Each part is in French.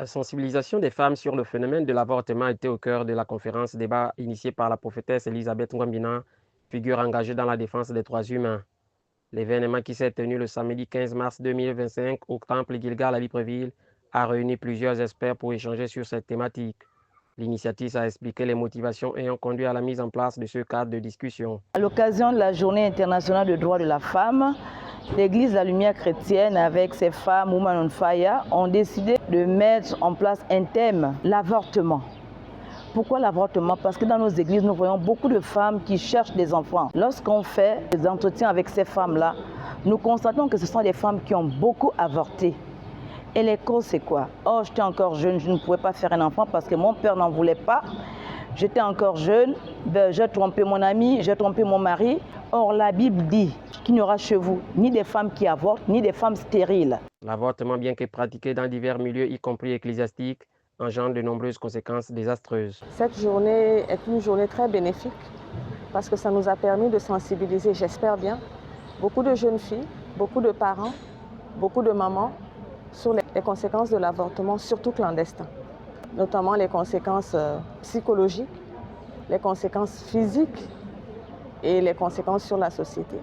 La sensibilisation des femmes sur le phénomène de l'avortement était au cœur de la conférence débat initiée par la prophétesse Elisabeth Ngwambina, figure engagée dans la défense des droits humains. L'événement qui s'est tenu le samedi 15 mars 2025 au temple Gilgal à Libreville a réuni plusieurs experts pour échanger sur cette thématique. L'initiative a expliqué les motivations ayant conduit à la mise en place de ce cadre de discussion. À l'occasion de la Journée internationale des droits de la femme, l'Église La Lumière chrétienne, avec ses femmes Women on Fire, ont décidé de mettre en place un thème, l'avortement. Pourquoi l'avortement? Parce que dans nos églises, nous voyons beaucoup de femmes qui cherchent des enfants. Lorsqu'on fait des entretiens avec ces femmes-là, nous constatons que ce sont des femmes qui ont beaucoup avorté. Et les causes, c'est quoi? Oh, j'étais encore jeune, je ne pouvais pas faire un enfant parce que mon père n'en voulait pas. J'étais encore jeune, j'ai trompé mon ami, j'ai trompé mon mari. Or, la Bible dit qu'il n'y aura chez vous ni des femmes qui avortent, ni des femmes stériles. L'avortement, bien que pratiqué dans divers milieux, y compris ecclésiastiques, engendre de nombreuses conséquences désastreuses. Cette journée est une journée très bénéfique parce que ça nous a permis de sensibiliser, j'espère bien, beaucoup de jeunes filles, beaucoup de parents, beaucoup de mamans sur les conséquences de l'avortement, surtout clandestin, notamment les conséquences psychologiques, les conséquences physiques et les conséquences sur la société.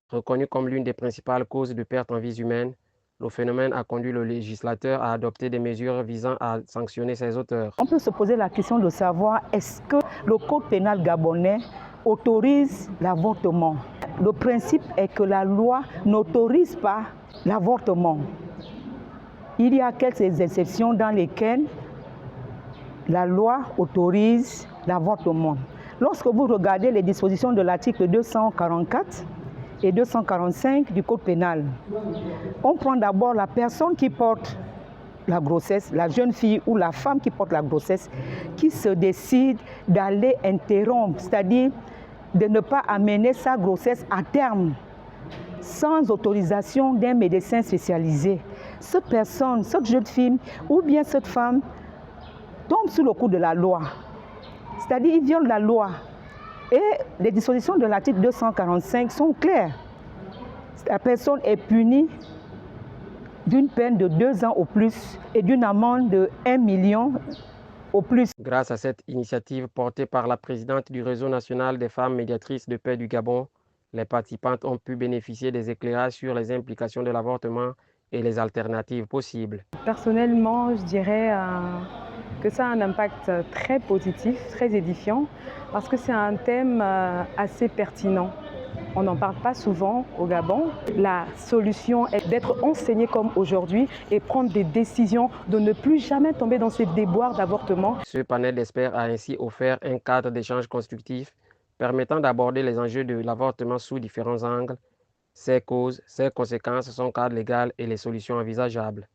Reconnu comme l'une des principales causes de perte en vies humaines, le phénomène a conduit le législateur à adopter des mesures visant à sanctionner ses auteurs. On peut se poser la question de savoir est-ce que le code pénal gabonais autorise l'avortement. Le principe est que la loi n'autorise pas l'avortement. Il y a quelques exceptions dans lesquelles la loi autorise l'avortement. Lorsque vous regardez les dispositions de l'article 244 et 245 du Code pénal, on prend d'abord la personne qui porte la grossesse, la jeune fille ou la femme qui porte la grossesse, qui se décide d'aller interrompre, c'est-à-dire de ne pas amener sa grossesse à terme sans autorisation d'un médecin spécialisé. Cette personne, cette jeune fille ou bien cette femme tombe sous le coup de la loi. C'est-à-dire, il viole la loi. Et les dispositions de l'article 245 sont claires. La personne est punie d'une peine de 2 ans au plus et d'une amende de 1 million au plus. Grâce à cette initiative portée par la présidente du Réseau national des femmes médiatrices de paix du Gabon, les participantes ont pu bénéficier des éclairages sur les implications de l'avortement et les alternatives possibles. Personnellement, je dirais que ça a un impact très positif, très édifiant, parce que c'est un thème assez pertinent. On n'en parle pas souvent au Gabon. La solution est d'être enseigné comme aujourd'hui et prendre des décisions, de ne plus jamais tomber dans ces déboires d'avortement. Ce panel d'experts a ainsi offert un cadre d'échange constructif permettant d'aborder les enjeux de l'avortement sous différents angles, ses causes, ses conséquences, son cadre légal et les solutions envisageables.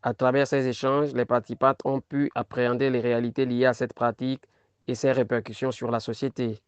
À travers ces échanges, les participantes ont pu appréhender les réalités liées à cette pratique et ses répercussions sur la société.